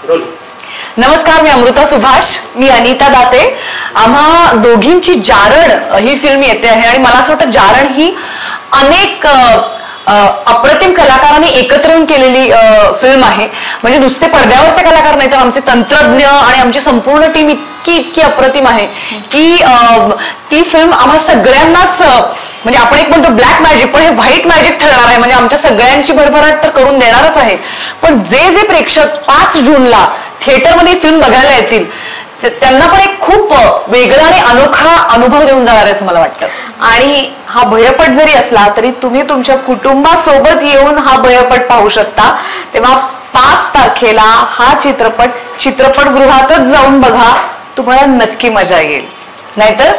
नमस्कार, मी अमृता सुभाष, मी अनिता दाते. आम्हा दोघींची जारण ही फिल्म येते आहे आणि मला असं वाटतं जारण ही अनेक अप्रतिम कलाकारांनी एकत्र येऊन केलेली फिल्म आहे. म्हणजे नुसते पडद्यावरचे कलाकार नाही तर आमचे तंत्रज्ञ आणि आमची संपूर्ण टीम इतकी अप्रतिम आहे की ती फिल्म आम्हा सगळ्यांनाच, म्हणजे आपण एक म्हणतो ब्लॅक मॅजिक, पण हे व्हाईट मॅजिक ठरणार आहे. म्हणजे आमच्या सगळ्यांची भरभराट तर करून देणारच आहे. पण जे प्रेक्षक 5 जूनला थिएटरमध्ये फिल्म बघायला येतील त्यांना पण एक खूप वेगळा आणि अनोखा अनुभव देऊन जाणार आहे असं मला वाटतं. आणि हा भयपट जरी असला तरी तुम्ही तुमच्या कुटुंबासोबत येऊन हा भयपट पाहू शकता. तेव्हा 5 तारखेला हा चित्रपटगृहातच जाऊन बघा, तुम्हाला नक्की मजा येईल. नाहीतर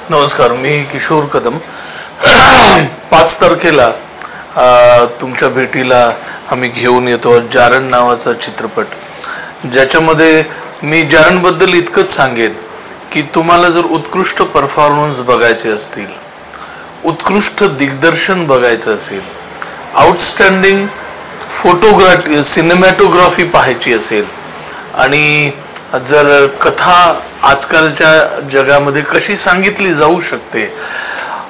नमस्कार, मी किशोर कदम. 5 तारखेला तुमच्या भेटीला आम्ही घेऊन येतो जारण नावाचा चित्रपट, ज्याच्यामध्ये मी जारणबद्दल इतकंच सांगेन की तुम्हाला जर उत्कृष्ट परफॉर्मन्स बघायचे असतील, उत्कृष्ट दिग्दर्शन बघायचं असेल, आउटस्टँडिंग फोटोग्राफी सिनेमॅटोग्राफी पाहायची असेल आणि जर कथा आजकालच्या जगामध्ये कशी सांगितली जाऊ शकते,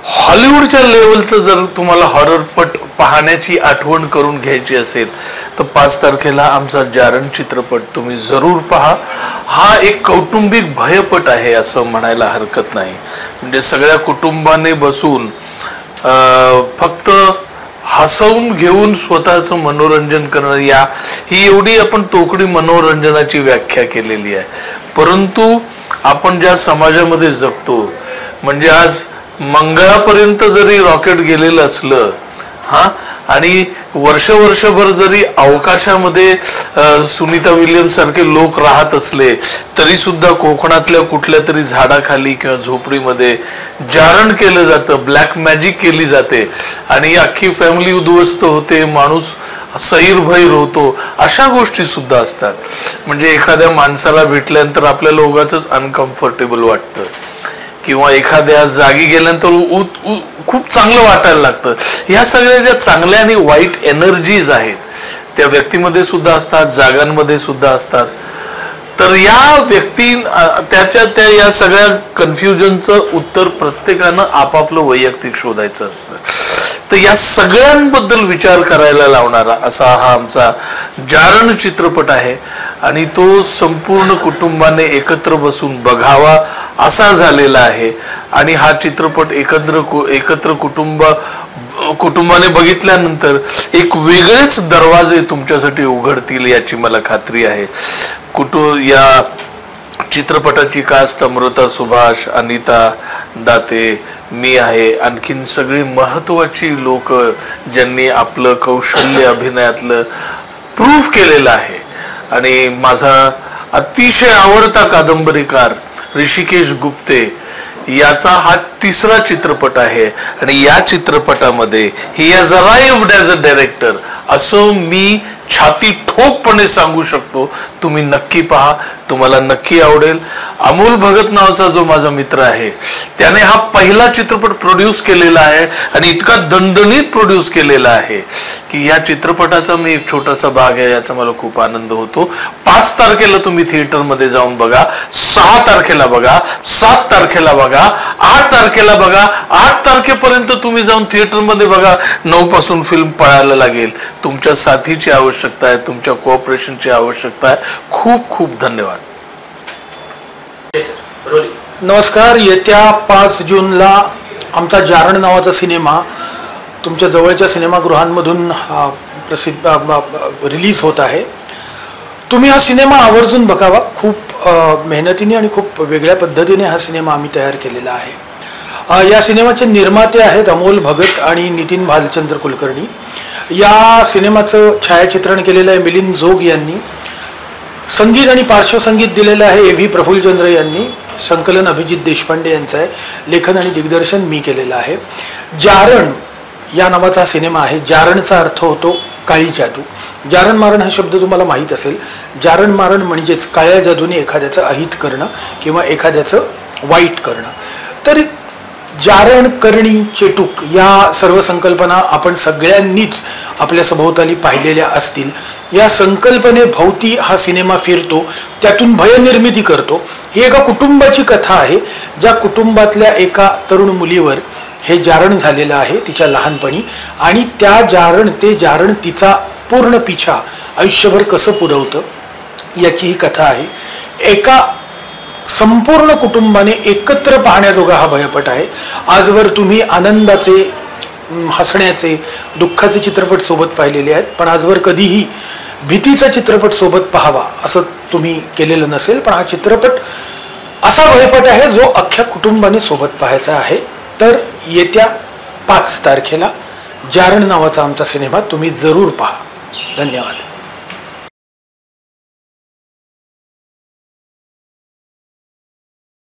हॉलिवूडच्या लेवलचं जर तुम्हाला हॉररपट पाहण्याची आठवण करून घ्यायची असेल तर 5 तारखेला आमचा जारण चित्रपट तुम्ही जरूर पहा. हा एक कौटुंबिक भयपट आहे असं म्हणायला हरकत नाही. म्हणजे सगळ्या कुटुंबाने बसून फक्त हसवून घेऊन स्वतःचं मनोरंजन करणं, ही एवढी आपण तोकडी मनोरंजनाची व्याख्या केलेली आहे. परंतु आपण ज्या समाजामध्ये जगतो, म्हणजे आज मंगळापर्यंत जरी रॉकेट गेलेलं असलं आणि वर्षभर जरी अवकाशामध्ये सुनीता विल्यम्स सारखे लोक राहत असले तरी सुद्धा कोकणातल्या कुठल्या तरी झाडाखाली किंवा झोपडीमध्ये जारण केलं जातं, ब्लॅक मॅजिक केली जाते आणि अख्खी फॅमिली उद्ध्वस्त होते, माणूस सैरभैर होतो. अशा गोष्टी सुद्धा असतात. म्हणजे एखाद्या माणसाला भेटल्यानंतर आपल्याला उगाचच अनकम्फर्टेबल वाटतं किंवा एखाद्या जागी गेल्यानंतर खूप चांगलं वाटायला लागतं. ह्या सगळ्या ज्या चांगल्या आणि वाईट एनर्जीज आहेत त्या व्यक्तीमध्ये सुद्धा असतात, जागांमध्ये सुद्धा असतात. तर या व्यक्ती त्या या सगळ्या कन्फ्युजनचं उत्तर प्रत्येकानं आपापलं वैयक्तिक शोधायचं असतं. तर या सगळ्यांबद्दल विचार करायला लावणारा असा हा आमचा जारण चित्रपट आहे आणि तो संपूर्ण कुटुंबाने एकत्र बसून बघावा असा झालेला आहे. आणि हा चित्रपट एकत्र कुटुंबाने बघितल्यानंतर एक वेगळेच दरवाजे तुमच्यासाठी उघडतील याची मला खात्री आहे. या चित्रपटाची कास्ट अमृता सुभाष, अनिता दाते, मी आहे, आणखीन सगळी महत्वाची लोक ज्यांनी आपलं कौशल्य अभिनयातलं प्रूव्ह केलेलं आहे. आणि माझा अतिशय आवडता कादंबरीकार ऋषिकेश गुप्ते याचा हा 3रा चित्रपट आहे आणि या चित्रपटामध्ये he has arrived as a director असं मी छाती ठोकपणे सांगू शकतो. तुम्ही नक्की पहा, तुम्हाला नक्की आवडेल. अमोल भगत नावाचा जो माझा मित्र आहे त्याने हा पहिला चित्रपट प्रोड्यूस केलेला आहे आणि इतका दणदणीत प्रोड्यूस केलेला आहे की या चित्रपटाचा मी एक छोटासा भाग आहे याचा मला खूप आनंद होतो. 5 तारखेला तुम्ही थिएटरमध्ये जाऊन बघा, 6 तारखेला बघा, 7 तारखेला बघा, 8 तारखेला बघा. 8 तारखेपर्यंत तुम्ही जाऊन थिएटरमध्ये बघा. 9 पासून फिल्म पळायला लागेल. तुमच्या साथीची आवश्यकता आहे, तुमच्या कोऑपरेशनची आवश्यकता आहे. खूप खूप धन्यवाद. नमस्कार. येत्या 5 जूनला आमचा जारण नावाचा सिनेमा तुमच्या जवळच्या सिनेमागृहांमधून रिलीज होत आहे. तुम्ही हा सिनेमा आवर्जून बघावा. खूप मेहनतीने आणि खूप वेगळ्या पद्धतीने हा सिनेमा आम्ही तयार केलेला आहे. या सिनेमाचे निर्माते आहेत अमोल भगत आणि नितीन भालचंद्र कुलकर्णी. या सिनेमाचं छायाचित्रण केलेलं आहे मिलिंद जोग यांनी. संगीत आणि पार्श्वसंगीत दिलेलं आहे ए.व्ही. प्रफुल्लचंद्र यांनी. संकलन अभिजित देशपांडे यांचं आहे. लेखन आणि दिग्दर्शन मी केलेलं आहे. जारण या नावाचा सिनेमा आहे. जारणचा अर्थ होतो काळी जादू. जारण मारण हा शब्द तुम्हाला माहीत असेल. जारण मारण म्हणजेच काळ्या जादूने एखाद्याचं अहित करणं किंवा एखाद्याचं वाईट करणं. तर जारण, करणी, चेटूक या सर्व संकल्पना आपण सगळ्यांनीच आपल्या सभोवताली पाहिलेल्या असतील. या संकल्पनेभोवती हा सिनेमा फिरतो, त्यातून भयनिर्मिती करतो. ही एका कुटुंबाची कथा आहे, ज्या कुटुंबातल्या एका तरुण मुलीवर हे जारण झालेलं आहे तिच्या लहानपणी, आणि ते जारण तिचा पूर्ण पिछा आयुष्यभर कसं पुरवतं याची ही कथा आहे. एका संपूर्ण कुटुंबाने एकत्र पाहण्याजोगा हा भयपट आहे. आजवर तुम्ही आनंदाचे, हसण्याचे, दुःखाचे चित्रपट सोबत पाहिलेले आहेत, पण आजवर कधीही भीतीचा चित्रपट सोबत पाहावा असं तुम्ही केलेलं नसेल. पण हा चित्रपट असा भयपट आहे जो अख्ख्या कुटुंबाने सोबत पाहायचा आहे. तर येत्या 5 तारखेला जारण नावाचा आमचा सिनेमा तुम्ही जरूर पहा. धन्यवाद.